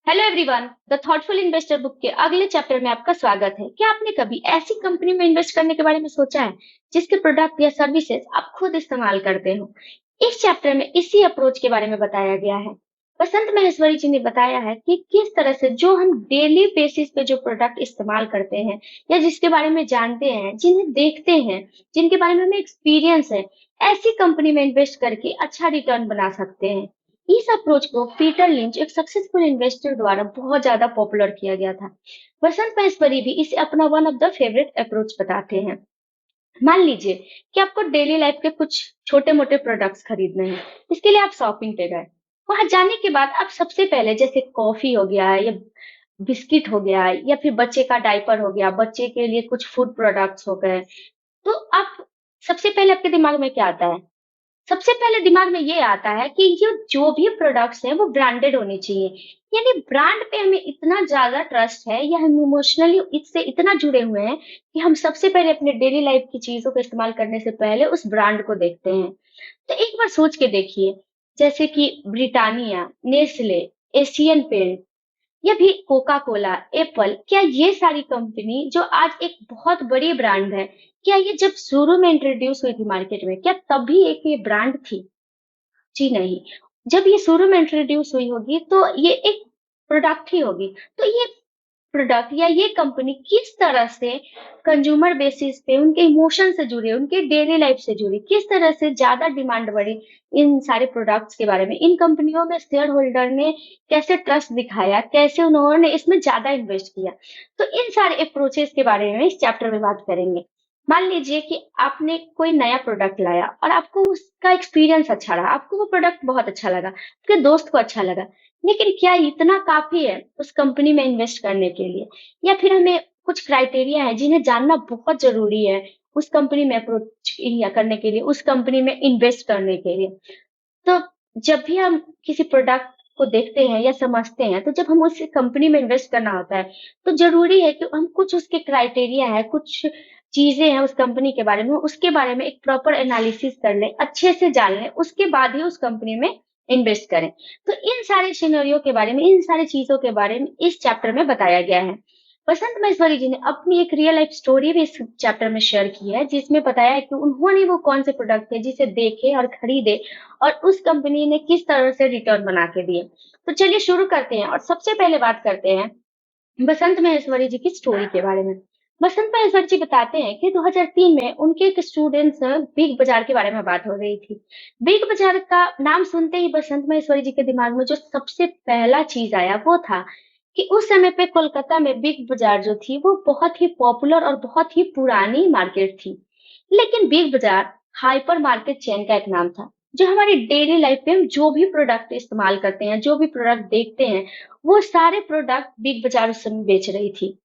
Hello everyone, the thoughtful investor book के अगले chapter में आपका स्वागत है। क्या आपने कभी ऐसी कंपनी में इन्वेस्ट करने के बारे में सोचा है जिसके प्रोडक्ट या सर्विसेज आप खुद इस्तेमाल करते हो? इस चैप्टर में इसी अप्रोच के बारे में बताया गया है। बसंत महेश्वरी जी ने बताया है कि किस तरह से जो हम डेली बेसिस पे जो प्रोडक्ट इस्तेमाल करते हैं या जिसके बारे में जानते हैं, जिन्हें देखते हैं, जिनके बारे में हमें एक्सपीरियंस है, ऐसी कंपनी में इन्वेस्ट करके अच्छा रिटर्न बना सकते हैं। इस अप्रोच को पीटर लिंच एक सक्सेसफुल इन्वेस्टर द्वारा बहुत ज्यादा पॉपुलर किया गया था। वसंत महेश्वरी भी इसे अपना one of the favourite approach बताते हैं। मान लीजिए कि आपको डेली लाइफ के कुछ छोटे मोटे प्रोडक्ट्स खरीदने हैं। इसके लिए आप शॉपिंग पे गए। वहां जाने के बाद आप सबसे पहले जैसे कॉफी हो गया या बिस्किट हो गया या फिर बच्चे का डायपर हो गया, बच्चे के लिए कुछ फूड प्रोडक्ट्स हो गए, तो आप सबसे पहले आपके दिमाग में क्या आता है? सबसे पहले दिमाग में ये आता है कि ये जो भी प्रोडक्ट्स हैं वो ब्रांडेड होने चाहिए। यानी ब्रांड पे हमें इतना ज़्यादा ट्रस्ट है या हम इमोशनली इससे इतना जुड़े हुए हैं कि हम सबसे पहले अपने डेली लाइफ की चीज़ों को इस्तेमाल करने से पहले उस ब्रांड को देखते हैं। तो एक बार सोच के देखिए, जैसे कि ब्रिटानिया, नेस्ले, एशियन पेंट या भी कोका कोला, एप्पल, क्या ये सारी कंपनी जो आज एक बहुत बड़ी ब्रांड है, क्या ये जब शुरू में इंट्रोड्यूस हुई थी मार्केट में, क्या तभी एक ये ब्रांड थी? जी नहीं। जब ये शुरू में इंट्रोड्यूस हुई होगी तो ये एक प्रोडक्ट ही होगी। तो ये प्रोडक्ट या ये कंपनी किस तरह से कंज्यूमर बेसिस पे उनके इमोशन से जुड़ी, उनके डेली लाइफ से जुड़ी, किस तरह से ज्यादा डिमांड बढ़ी इन सारे प्रोडक्ट्स के बारे में, इन कंपनियों में शेयर होल्डर ने कैसे ट्रस्ट दिखाया, कैसे उन्होंने इसमें ज्यादा इन्वेस्ट किया। तो इन सारे अप्रोचेस के बारे में इस चैप्टर में बात करेंगे। मान लीजिए कि आपने कोई नया प्रोडक्ट लाया और आपको उसका एक्सपीरियंस अच्छा रहा, आपको वो प्रोडक्ट बहुत अच्छा लगा, आपके दोस्त को अच्छा लगा, लेकिन क्या इतना काफ़ी है उस कंपनी में इन्वेस्ट करने के लिए? या फिर हमें कुछ क्राइटेरिया है जिन्हें जानना बहुत ज़रूरी है उस कंपनी में अप्रोच या करने के लिए, उस कंपनी में इन्वेस्ट करने के लिए। तो जब भी हम किसी प्रोडक्ट को देखते हैं या समझते हैं, तो जब हम उस कंपनी में इन्वेस्ट करना होता है, तो ज़रूरी है कि हम कुछ उसके क्राइटेरिया है, कुछ चीज़ें हैं उस कंपनी के बारे में, उसके बारे में एक प्रॉपर एनालिसिस कर लें, अच्छे से जान लें, उसके बाद ही उस कंपनी में इन्वेस्ट करें। तो इन सारे सिनेरियो के बारे में, इन सारी चीज़ों के बारे में इस चैप्टर में बताया गया है। बसंत महेश्वरी जी ने अपनी एक रियल लाइफ स्टोरी भी इस चैप्टर में शेयर की है, जिसमें बताया है कि उन्होंने वो कौन से प्रोडक्ट थे जिसे देखे और खरीदे और उस कंपनी ने किस तरह से रिटर्न बना के दिए। तो चलिए शुरू करते हैं और सबसे पहले बात करते हैं बसंत महेश्वरी जी की स्टोरी के बारे में। बसंत महेश्वरी जी बताते हैं कि 2003 में उनके एक स्टूडेंट से बिग बाजार के बारे में बात हो रही थी। बिग बाजार का नाम सुनते ही बसंत महेश्वरी जी के दिमाग में जो सबसे पहला चीज आया वो था कि उस समय पे कोलकाता में बिग बाजार जो थी वो बहुत ही पॉपुलर और बहुत ही पुरानी मार्केट थी। लेकिन बिग बाजार हाइपर मार्केट चेन का एक नाम था, जो हमारी डेली लाइफ पे हम जो भी प्रोडक्ट इस्तेमाल करते हैं, जो भी प्रोडक्ट देखते हैं, वो सारे प्रोडक्ट बिग बाजार उस समय बेच रही थी।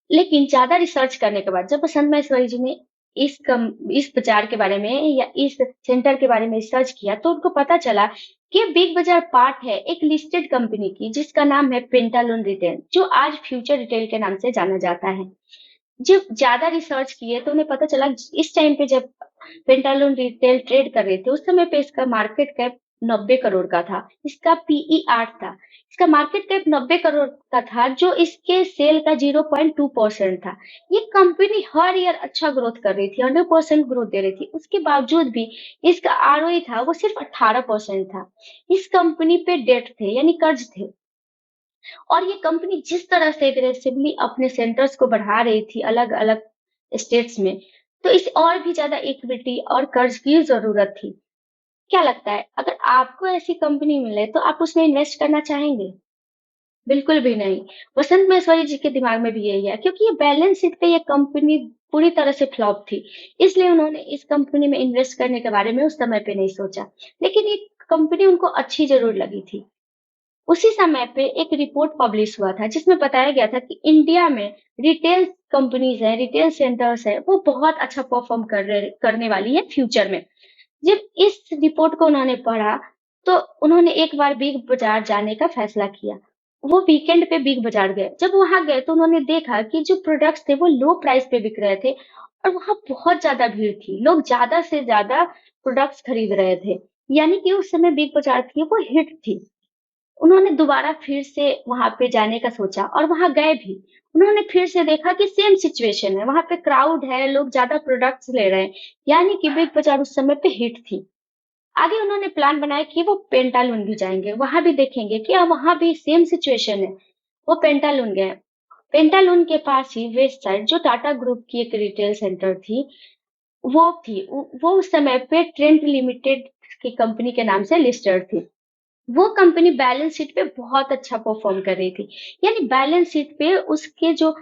लेकिन ज़्यादा रिसर्च करने के बाद जब बसंत महेश्वरी जी ने इस बाज़ार के बारे में या इस सेंटर के बारे में रिसर्च किया, तो उनको पता चला कि बिग बाज़ार पार्ट है एक लिस्टेड कंपनी की जिसका नाम है पेंटालून रिटेल, जो आज फ्यूचर रिटेल के नाम से जाना जाता है। जब ज़्यादा रिसर्च किए तो उन्हें पता चला इस टाइम पे जब पेंटालून रिटेल ट्रेड कर रहे थे, उस समय पे इसका मार्केट कैप 90 करोड़ का था। इसका पीई 8 था। इसका मार्केट कैप 90 करोड़ का था, जो इसके सेल का 0.2% था। ये कंपनी हर ईयर अच्छा ग्रोथ कर रही थी, 100% ग्रोथ दे रही थी। उसके बावजूद भी इसका आरओई था वो सिर्फ 18% था। इस कंपनी पे डेट थे यानी कर्ज थे। और ये कंपनी जिस तरह से एग्रेसिवली अपने सेंटर्स को बढ़ा रही थी अलग-अलग स्टेट्स में, तो इसे और भी ज़्यादा इक्विटी और कर्ज की ज़रूरत थी। क्या लगता है, अगर आपको ऐसी कंपनी मिले तो आप उसमें इन्वेस्ट करना चाहेंगे? बिल्कुल भी नहीं। वसंत महेश्वरी जी के दिमाग में भी यही है, क्योंकि ये बैलेंस शीट पे ये कंपनी पूरी तरह से फ्लॉप थी। इसलिए उन्होंने इस कंपनी में इन्वेस्ट करने के बारे में उस समय पे नहीं सोचा। लेकिन ये कंपनी उनको अच्छी ज़रूर लगी थी। उसी समय पे एक रिपोर्ट पब्लिश हुआ था जिसमें बताया गया था कि इंडिया में रिटेल कंपनीज हैं, रिटेल सेंटर्स हैं, वो बहुत अच्छा परफॉर्म करने वाली है फ्यूचर में। जब इस रिपोर्ट को उन्होंने पढ़ा, तो उन्होंने एक बार बिग बाजार जाने का फैसला किया। वो वीकेंड पे बिग बाजार गए। जब वहां गए तो उन्होंने देखा कि जो प्रोडक्ट्स थे वो लो प्राइस पे बिक रहे थे और वहां बहुत ज्यादा भीड़ थी। लोग ज्यादा से ज्यादा प्रोडक्ट्स खरीद रहे थे। यानी कि उस समय बिग बाजार थी वो हिट थी। उन्होंने दोबारा फिर से वहां पे जाने का सोचा और वहां गए भी। उन्होंने फिर से देखा कि सेम सिचुएशन है, वहां पे क्राउड है, लोग ज्यादा प्रोडक्ट्स ले रहे हैं, यानी कि बिग बाजार उस समय पे हिट थी। आगे उन्होंने प्लान बनाया कि वो पेंटालून भी जाएंगे, वहां भी देखेंगे कि अब वहां भी सेम सिचुएशन है। वो पेंटालून गए। पेंटालून के पास ही वेस्ट साइड, जो टाटा ग्रुप की एक रिटेल सेंटर थी, वो उस समय पे ट्रेंट लिमिटेड की कंपनी के नाम से लिस्टेड थी। वो कंपनी बैलेंस शीट पे बहुत अच्छा परफॉर्म कर रही थी, यानी बैलेंस शीट पे उसके जो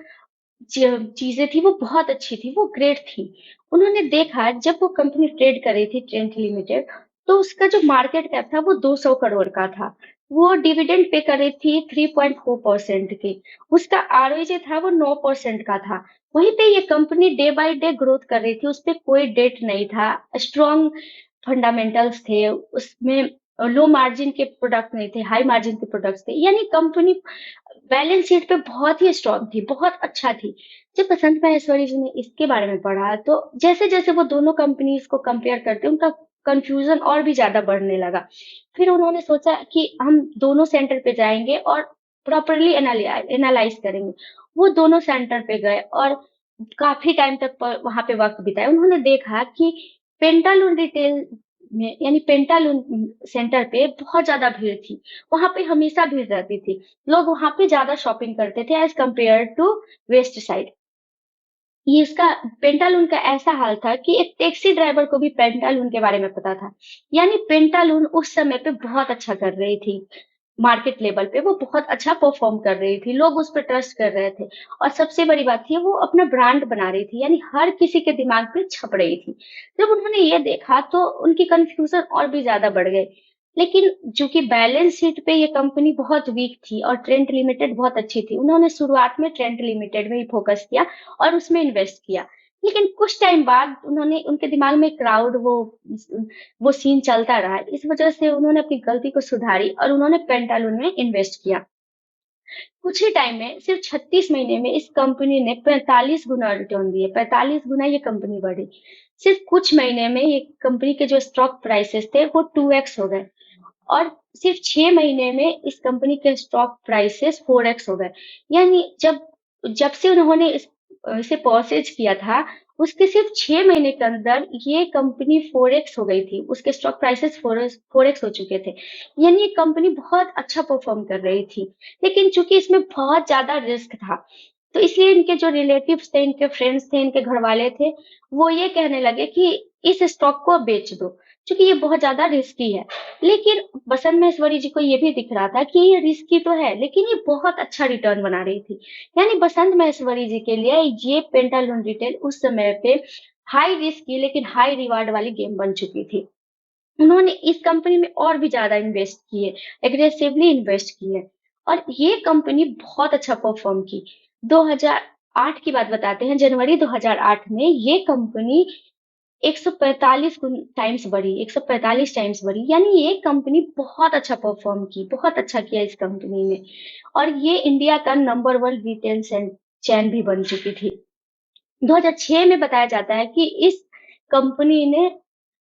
चीजें थी वो बहुत अच्छी थी, वो ग्रेट थी। उन्होंने देखा जब वो कंपनी ट्रेड कर रही थी ट्रेंट लिमिटेड, तो उसका जो मार्केट कैप था वो 200 करोड़ का था। वो डिविडेंड पे कर रही थी 3.4% की। उसका आरओई जो था वो 9% का था। वहीं पे ये company day by day growth कर रही थी, उस पे कोई डेट नहीं था, स्ट्रॉन्ग फंडामेंटल्स थे उसमें, लो मार्जिन के प्रोडक्ट नहीं थे, हाई मार्जिन के प्रोडक्ट्स थे, यानी कंपनी बैलेंस शीट पे बहुत ही स्ट्रांग थी, बहुत अच्छा थी। जब बसंत महेश्वरी जी ने इसके बारे में पढ़ा, तो जैसे जैसे वो दोनों कंपनीज को कंपेयर करते उनका कंफ्यूजन और भी ज्यादा बढ़ने लगा। फिर उन्होंने सोचा कि हम दोनों सेंटर पे जाएंगे और प्रॉपरली एनालाइज करेंगे। वो दोनों सेंटर पे गए और काफी टाइम तक वहां पे वक्त बिताया। उन्होंने देखा कि पेंटालून रिटेल में, यानी पेंटालून सेंटर पे बहुत ज्यादा भीड़ थी, वहां पे हमेशा भीड़ रहती थी, लोग वहां पे ज्यादा शॉपिंग करते थे as compare to west side. ये इसका पेंटालून का ऐसा हाल था कि एक टैक्सी ड्राइवर को भी पेंटालून के बारे में पता था, यानी पेंटालून उस समय पे बहुत अच्छा कर रही थी। मार्केट लेवल पे वो बहुत अच्छा परफॉर्म कर रही थी, लोग उस पर ट्रस्ट कर रहे थे। और सबसे बड़ी बात थी वो अपना ब्रांड बना रही थी, यानी हर किसी के दिमाग पे छप रही थी। जब उन्होंने ये देखा तो उनकी कंफ्यूजन और भी ज्यादा बढ़ गई। लेकिन चूंकि बैलेंस शीट पे ये कंपनी बहुत वीक थी और ट्रेंट लिमिटेड बहुत अच्छी थी, उन्होंने शुरुआत में ट्रेंट लिमिटेड में ही फोकस किया और उसमें इन्वेस्ट किया। लेकिन कुछ टाइम बाद उन्होंने, उनके दिमाग में क्राउड, वो सीन चलता रहा, इस वजह से उन्होंने अपनी गलती को सुधारी और उन्होंने पेंटालून में इन्वेस्ट किया। कुछ ही टाइम में, सिर्फ 36 महीने में इस कंपनी ने 45 गुना रिटर्न दिए, 45 गुना ये कंपनी बढ़ी। सिर्फ कुछ महीने में ये कंपनी के जो स्टॉक प्राइसेस थे वो 2x हो गए, और सिर्फ 6 महीने में इस कंपनी के स्टॉक प्राइसेस 4x हो गए। यानी जब जब से उन्होंने इसे परचेज किया था, उसके सिर्फ 6 महीने के अंदर ये कंपनी 4x हो गई थी, उसके स्टॉक प्राइसेस 4x हो चुके थे। यानी ये कंपनी बहुत अच्छा परफॉर्म कर रही थी। लेकिन चूंकि इसमें बहुत ज्यादा रिस्क था, तो इसलिए इनके जो रिलेटिव्स थे, इनके फ्रेंड्स थे, इनके घर वाले थे, वो ये कहने लगे कि इस स्टॉक को बेच दो, क्योंकि ये बहुत ज्यादा रिस्की है। लेकिन बसंत महेश्वरी जी को ये भी दिख रहा था कि ये रिस्की तो है, लेकिन ये बहुत अच्छा रिटर्न बना रही थी। यानी बसंत महेश्वरी जी के लिए ये पेंटालून रिटेल उस समय पे हाई रिस्क की लेकिन हाई रिवार्ड वाली गेम बन चुकी थी। उन्होंने इस कंपनी में और भी ज्यादा इन्वेस्ट किए, एग्रेसिवली इन्वेस्ट किए, और ये कंपनी बहुत अच्छा परफॉर्म की। 2008 की बात बताते हैं, जनवरी 2008 में ये कंपनी 145 टाइम्स बढ़ी, 145 टाइम्स बढ़ी, यानी ये कंपनी बहुत अच्छा परफॉर्म की, बहुत अच्छा किया इस कंपनी ने। और ये इंडिया का नंबर 1 रिटेल चैन भी बन चुकी थी। 2006 में बताया जाता है कि इस कंपनी ने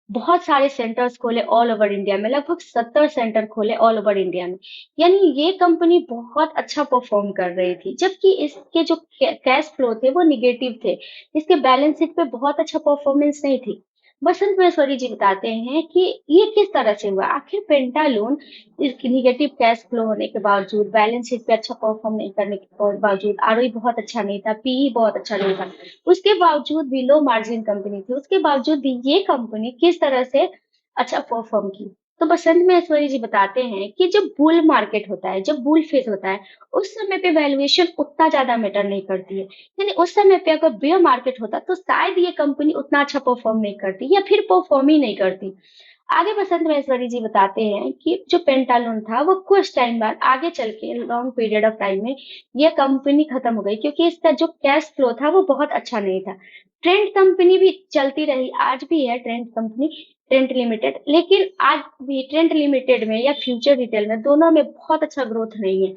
बहुत सारे सेंटर्स खोले ऑल ओवर इंडिया में, लगभग 70 सेंटर खोले ऑल ओवर इंडिया में। यानी ये कंपनी बहुत अच्छा परफॉर्म कर रही थी, जबकि इसके जो कैश फ्लो थे वो निगेटिव थे, इसके बैलेंस शीट पे बहुत अच्छा परफॉर्मेंस नहीं थी। बसंत महेश्वरी जी बताते हैं कि ये किस तरह से हुआ। आखिर पेंटालून इसकी निगेटिव कैश फ्लो होने के बावजूद, बैलेंस शीट पे अच्छा परफॉर्म नहीं करने के बावजूद, आरओई बहुत अच्छा नहीं था, पीई बहुत अच्छा नहीं था, उसके बावजूद भी लो मार्जिन कंपनी थी, उसके बावजूद भी ये कंपनी किस तरह से अच्छा परफॉर्म की। तो बसंत महेश्वरी जी बताते हैं कि जब बुल मार्केट होता है, जब बुल फेज होता है, उस समय पे वैल्यूएशन उतना ज्यादा मैटर नहीं करती है। यानी उस समय पे अगर बेयर मार्केट होता तो शायद ये कंपनी उतना अच्छा परफॉर्म नहीं करती, या फिर परफॉर्म ही नहीं करती। आगे बसंत महेश्वरी जी बताते हैं कि जो पेंटालून था वो कुछ टाइम बाद आगे चल के लॉन्ग पीरियड ऑफ टाइम में ये कंपनी खत्म हो गई, क्योंकि इसका जो कैश फ्लो था वो बहुत अच्छा नहीं था। ट्रेंड कंपनी भी चलती रही, आज भी है ट्रेंड कंपनी, ट्रेंड लिमिटेड, लेकिन आज भी ट्रेंड लिमिटेड में या फ्यूचर रिटेल में, दोनों में बहुत अच्छा ग्रोथ नहीं है,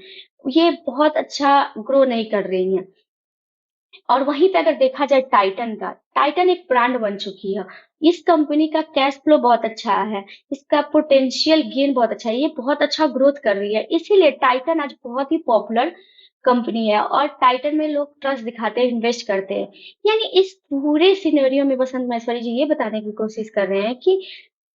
ये बहुत अच्छा ग्रो नहीं कर रही है। और वहीं पे अगर देखा जाए टाइटन का, टाइटन एक ब्रांड बन चुकी है। इस कंपनी का कैश फ्लो बहुत अच्छा है, इसका पोटेंशियल गेन बहुत अच्छा है, ये बहुत अच्छा ग्रोथ कर रही है। इसीलिए टाइटन आज बहुत ही पॉपुलर कंपनी है और टाइटन में लोग ट्रस्ट दिखाते हैं, इन्वेस्ट करते हैं। यानी इस पूरे सिनेरियो में बसंत महेश्वरी जी ये बताने की कोशिश कर रहे हैं कि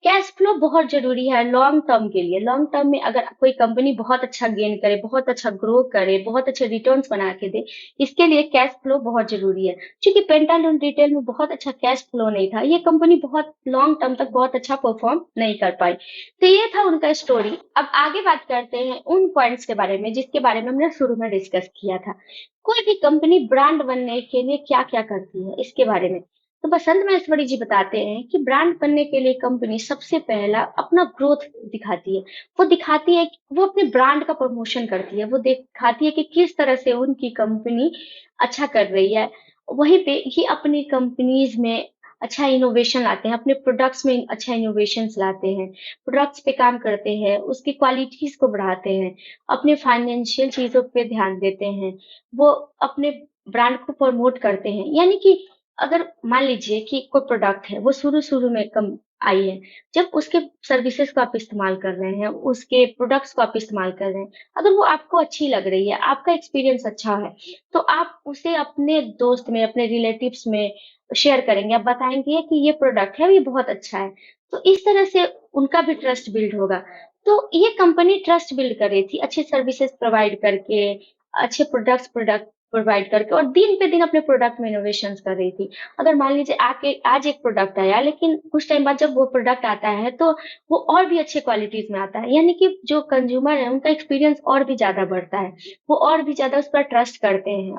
कैश फ्लो बहुत ज़रूरी है लॉन्ग टर्म के लिए। लॉन्ग टर्म में अगर कोई कंपनी बहुत अच्छा गेन करे, बहुत अच्छा ग्रो करे, बहुत अच्छे रिटर्न्स बना के दे, इसके लिए कैश फ्लो बहुत ज़रूरी है। चूँकि पेंटालून रिटेल में बहुत अच्छा कैश फ्लो नहीं था, ये कंपनी बहुत लॉन्ग टर्म तक बहुत अच्छा परफॉर्म नहीं कर पाई। तो ये था उनका स्टोरी। अब आगे बात करते हैं उन पॉइंट्स के बारे में जिसके बारे में हमने शुरू में डिस्कस किया था। कोई भी कंपनी ब्रांड बनने के लिए क्या-क्या करती है, इसके बारे में। तो बसंत महेश्वरी जी बताते हैं कि ब्रांड बनने के लिए कंपनी सबसे पहला अपना ग्रोथ दिखाती है। वो दिखाती है कि वो अपने ब्रांड का प्रमोशन करती है। वो दिखाती है कि किस तरह से उनकी कंपनी अच्छा कर रही है। वहीं पे ये अपनी कंपनीज में अच्छा इनोवेशन लाते हैं, अपने प्रोडक्ट्स में अच्छा इनोवेशंस लाते हैं, प्रोडक्ट्स पे काम करते हैं, उसकी क्वालिटीज को बढ़ाते हैं, अपने फाइनेंशियल चीजों पे ध्यान देते हैं, वो अपने ब्रांड को प्रमोट करते हैं। यानी कि अगर मान लीजिए कि कोई प्रोडक्ट है, वो शुरू-शुरू में कम आई है, जब उसके सर्विसेज़ को आप इस्तेमाल कर रहे हैं, उसके प्रोडक्ट्स को आप इस्तेमाल कर रहे हैं, अगर वो आपको अच्छी लग रही है, आपका एक्सपीरियंस अच्छा है, तो आप उसे अपने दोस्त में, अपने रिलेटिव्स में शेयर करेंगे, आप बताएँगे कि ये प्रोडक्ट है, ये बहुत अच्छा है। तो इस तरह से उनका भी ट्रस्ट बिल्ड होगा। तो ये कंपनी ट्रस्ट बिल्ड कर रही थी, अच्छी सर्विसेज़ प्रोवाइड करके, अच्छे प्रोडक्ट प्रोवाइड करके और दिन पे दिन अपने प्रोडक्ट में इनोवेशंस कर रही थी। अगर मान लीजिए आके आज एक प्रोडक्ट आया लेकिन कुछ टाइम बाद जब वो प्रोडक्ट आता है तो वो और भी अच्छे क्वालिटीज़ में आता है। यानी कि जो कंज्यूमर है उनका एक्सपीरियंस और भी ज़्यादा बढ़ता है। वो और भी ज़्यादा उस पर ट्रस्ट करते हैं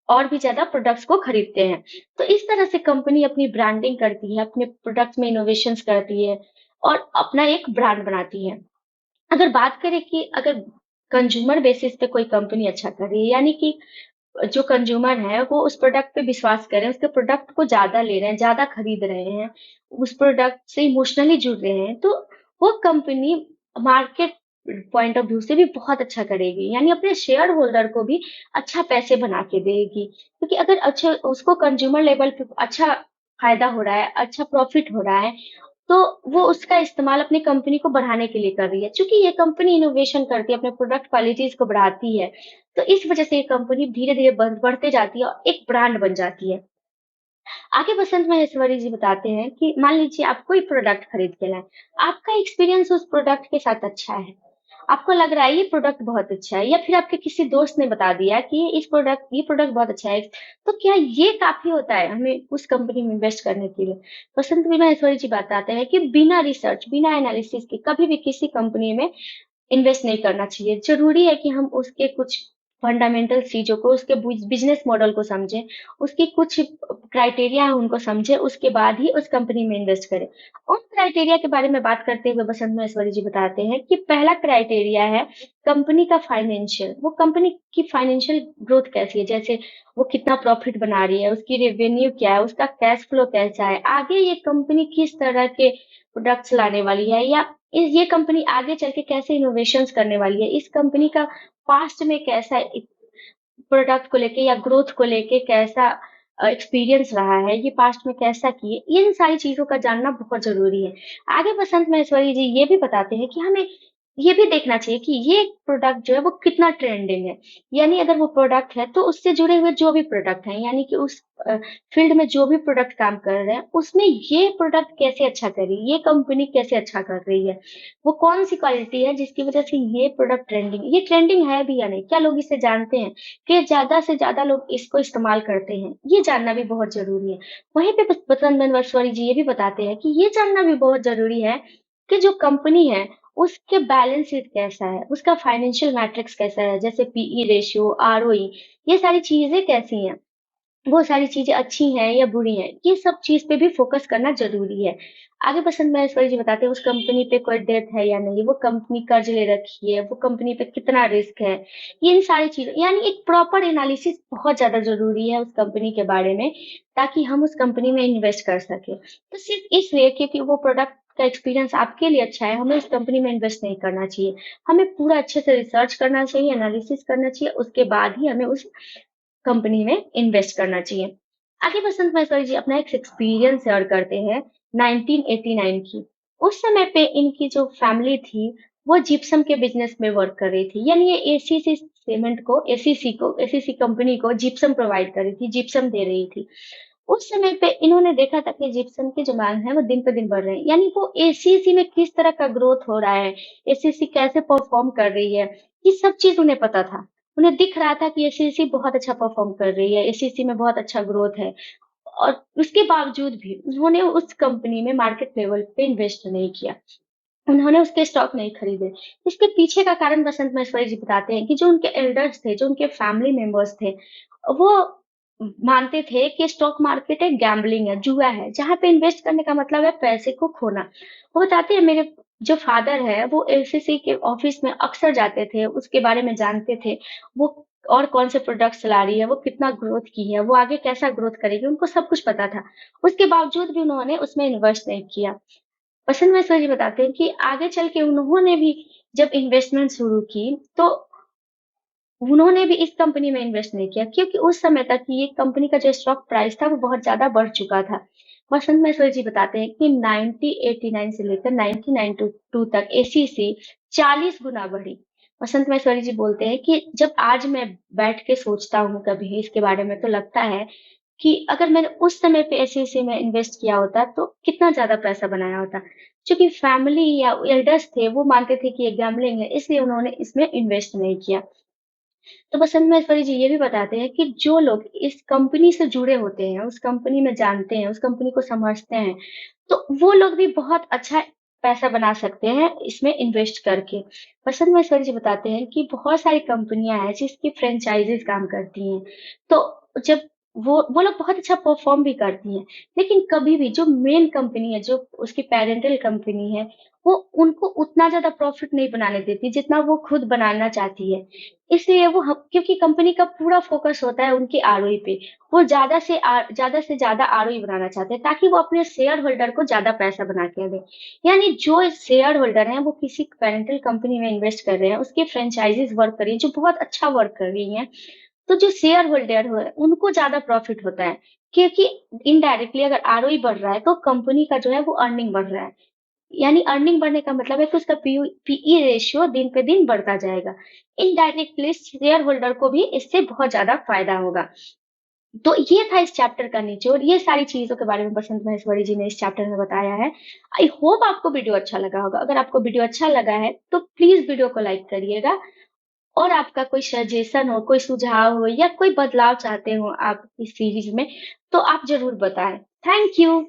और भी ज़्यादा प्रोडक्ट्स को खरीदते हैं। तो इस तरह से कंपनी अपनी ब्रांडिंग करती है, अपने प्रोडक्ट्स में इनोवेशंस करती है और अपना एक ब्रांड बनाती है। अगर बात करें कि अगर कंज्यूमर बेसिस पे कोई कंपनी अच्छा कर रही है, यानी कि जो कंज्यूमर है वो उस प्रोडक्ट पे विश्वास कर रहे हैं, उसके प्रोडक्ट को ज़्यादा ले रहे हैं, ज़्यादा खरीद रहे हैं, उस प्रोडक्ट से इमोशनली जुड़ रहे हैं, तो वो company market point of view से भी बहुत अच्छा करेगी। यानी अपने शेयर होल्डर को भी अच्छा पैसे बना के देगी। क्योंकि अगर अच्छे उसको कंज्यूमर लेवल पे अच्छा फ़ायदा हो रहा है, अच्छा प्रॉफ़िट हो रहा है, तो वो उसका इस्तेमाल अपनी कंपनी को बढ़ाने के लिए कर रही है। चूँकि ये कंपनी इनोवेशन करती है, अपने प्रोडक्ट क्वालिटीज़ को बढ़ाती है, तो इस वजह से ये कंपनी धीरे-धीरे बढ़ते जाती है और एक ब्रांड बन जाती है। आगे बसंत महेश्वरी जी बताते हैं कि मान लीजिए आप कोई प्रोडक्ट खरीद के लाए, आपका एक्सपीरियंस उस प्रोडक्ट के साथ अच्छा है। आपको लग रहा है ये प्रोडक्ट बहुत अच्छा है या फिर आपके किसी दोस्त ने बता दिया कि ये प्रोडक्ट बहुत अच्छा है, तो क्या ये काफ़ी होता है हमें उस कंपनी में इन्वेस्ट करने के लिए? बसंत महेश्वरी जी बताते हैं कि बिना रिसर्च, बिना एनालिसिस के कभी भी किसी कंपनी में इन्वेस्ट नहीं करना चाहिए। ज़रूरी है कि हम उसके कुछ फंडामेंटल चीज़ों को, उसके बिज़नेस मॉडल को समझें, उसकी कुछ क्राइटेरिया है उनको समझें, उसके बाद ही उस कंपनी में इन्वेस्ट करें। उन क्राइटेरिया के बारे में बात करते हुए बसंत महेश्वरी जी बताते हैं कि पहला क्राइटेरिया है कंपनी का फाइनेंशियल। वो कंपनी की फाइनेंशियल ग्रोथ कैसी है? जैसे वो कितना प्रॉफिट बना रही है, उसकी रेवेन्यू क्या है, उसका कैश फ्लो कैसा है, आगे ये कंपनी किस तरह के प्रोडक्ट्स लाने वाली है या ये कंपनी आगे चल के कैसे इनोवेशंस करने वाली है, इस कंपनी का पास्ट में कैसा प्रोडक्ट को लेके या ग्रोथ को लेके कैसा एक्सपीरियंस रहा है, ये पास्ट में कैसा किए, इन सारी चीज़ों का जानना बहुत ज़रूरी है। आगे बसंत महेश्वरी जी ये भी बताते हैं कि हमें ये भी देखना चाहिए कि ये प्रोडक्ट जो है वो कितना ट्रेंडिंग है। यानी अगर वो प्रोडक्ट है तो उससे जुड़े हुए जो भी प्रोडक्ट हैं, यानी कि उस फील्ड में जो भी प्रोडक्ट काम कर रहे हैं, उसमें ये प्रोडक्ट कैसे अच्छा कर रही है, ये कंपनी कैसे अच्छा कर रही है। वो कौन-सी क्वालिटी है जिसकी वज़ह से ये ट्रेंडिंग है भी या नहीं? क्या लोग इसे जानते हैं? कि ज़्यादा से ज़्यादा लोग इसको इस्तेमाल करते हैं, ये जानना भी बहुत ज़रूरी है। वहीं पे बसंत मनवर जी ये भी बताते हैं कि ये जानना भी बहुत ज़रूरी है कि जो कंपनी है, उसके बैलेंस शीट कैसा है, उसका फाइनेंशियल मैट्रिक्स कैसा है, जैसे पीई रेशियो, आरओई, ये सारी चीज़ें कैसी हैं। वो सारी चीज़ें अच्छी हैं या बुरी हैं, ये सब चीज़ पे भी फ़ोकस करना ज़रूरी है। आगे बसंत महेश्वरी जी बताते हैं उस कंपनी पे कोई डेट है या नहीं, वो कंपनी कर्ज़ ले रखी है, वो कंपनी पे कितना रिस्क है, ये इन सारी चीज़ें यानी एक प्रॉपर एनालिसिस बहुत ज़्यादा ज़रूरी है उस कंपनी के बारे में, ताकि हम उस कंपनी में इन्वेस्ट कर सकें। तो सिर्फ़ इसलिए क्योंकि वो प्रोडक्ट का एक्सपीरियंस आपके लिए अच्छा है, हमें उस कंपनी में इन्वेस्ट नहीं करना चाहिए। हमें पूरा अच्छे से रिसर्च करना चाहिए, एनालिसिस करना चाहिए, उसके बाद ही हमें उस कंपनी में इन्वेस्ट करना चाहिए। आगे बसंत महेश्वरी जी अपना एक एक्सपीरियंस शेयर करते हैं 1989 की। उस समय पे इनकी जो फैमिली थी वो जिप्सम के बिजनेस में वर्क कर रही थी, यानी ये एसीसी सीमेंट को एसीसी कंपनी को जिप्सम प्रोवाइड कर रही थी, जिप्सम दे रही थी। उस समय पे इन्होंने देखा था कि जिप्सम की जो मांग है वो दिन पे दिन बढ़ रही है, यानी वो एसीसी में किस तरह का ग्रोथ हो रहा है, एसीसी कैसे परफॉर्म कर रही है, ये सब चीज उन्हें पता था। उन्हें दिख रहा था कि एसीसी बहुत अच्छा परफॉर्म कर रही है, एसीसी में बहुत अच्छा ग्रोथ है, और उसके बावजूद भी उन्होंने उस कंपनी में मार्केट लेवल पे इन्वेस्ट नहीं किया। उन्होंने उसके स्टॉक नहीं खरीदे। इसके पीछे का कारण बसंत महेश्वरी जी बताते हैं कि जो उनके एल्डर्स थे, जो उनके फैमिली मेंबर्स थे, वो मानते थे कि स्टॉक मार्केट एक गैम्बलिंग है, जुआ है, जहाँ पे इन्वेस्ट करने का मतलब है पैसे को खोना। वो बताते हैं मेरे जो फादर है वो एलसीसी के ऑफिस में अक्सर जाते थे, उसके बारे में जानते थे। वो और कौन से प्रोडक्ट्स ला रही है, वो कितना ग्रोथ की है, वो आगे कैसा ग्रोथ करेगी, उनको सब कुछ पता था। उसके बावजूद भी उन्होंने उसमें इन्वेस्ट नहीं किया। वसंत महसू जी बताते हैं कि आगे चल के उन्होंने भी जब इन्वेस्टमेंट शुरू की, तो उन्होंने भी इस कंपनी में इन्वेस्ट नहीं किया, क्योंकि उस समय तक ये कंपनी का जो स्टॉक प्राइस था वो बहुत ज़्यादा बढ़ चुका था। वसंत महसू जी बताते हैं कि 1989 से लेकर 1992 तक एसीसी 40 गुना बढ़ी। वसंत महेश्वरी जी बोलते हैं कि जब आज मैं बैठ के सोचता हूँ कभी इसके बारे में, तो लगता है कि अगर मैंने उस समय पे एसईसी में इन्वेस्ट किया होता तो कितना ज्यादा पैसा बनाया होता। क्योंकि फैमिली या एल्डर्स थे वो मानते थे कि ये गैम्बलिंग है, इसलिए उन्होंने इसमें इन्वेस्ट नहीं किया। तो बसंत महेश्वरी जी ये भी बताते हैं कि जो लोग इस कंपनी से जुड़े होते हैं, उस कंपनी में जानते हैं, उस कंपनी को समझते हैं, तो वो लोग भी बहुत अच्छा पैसा बना सकते हैं इसमें इन्वेस्ट करके। बसंत महेश्वरी जी बताते हैं कि बहुत सारी कंपनियां हैं जिसकी फ्रेंचाइजीज काम करती हैं। तो जब वो लोग बहुत अच्छा परफॉर्म भी करती हैं, लेकिन कभी भी जो मेन कंपनी है, जो उसकी पेरेंटल कंपनी है, वो उनको उतना ज्यादा प्रॉफिट नहीं बनाने देती जितना वो खुद बनाना चाहती है। इसलिए क्योंकि कंपनी का पूरा फोकस होता है उनके आरओई पे, वो ज्यादा से ज्यादा आरओई बनाना चाहते हैं ताकि वो अपने शेयर होल्डर को ज्यादा पैसा बना के दें। यानी जो शेयर होल्डर हैं वो किसी पेरेंटल कंपनी में इन्वेस्ट कर रहे हैं, उसकी फ्रेंचाइजीज वर्क कर रही है जो बहुत अच्छा वर्क कर रही है, तो जो शेयर होल्डर हो उनको ज्यादा प्रॉफिट होता है, क्योंकि इनडायरेक्टली अगर आरओई बढ़ रहा है तो कंपनी का जो है वो अर्निंग बढ़ रहा है। यानी अर्निंग बढ़ने का मतलब है कि उसका पीई रेशियो दिन पे दिन बढ़ता जाएगा। इनडायरेक्टली शेयर होल्डर को भी इससे बहुत ज्यादा फायदा होगा। तो ये था इस चैप्टर का निचोड़, ये सारी चीजों के बारे में बसंत महेश्वरी जी ने इस चैप्टर में बताया है। आई होप आपको वीडियो अच्छा लगा होगा। अगर आपको वीडियो अच्छा लगा है तो प्लीज वीडियो को लाइक करिएगा, और आपका कोई सजेशन हो, कोई सुझाव हो, या कोई बदलाव चाहते हो आप इस सीरीज में, तो आप जरूर बताएं। Thank you.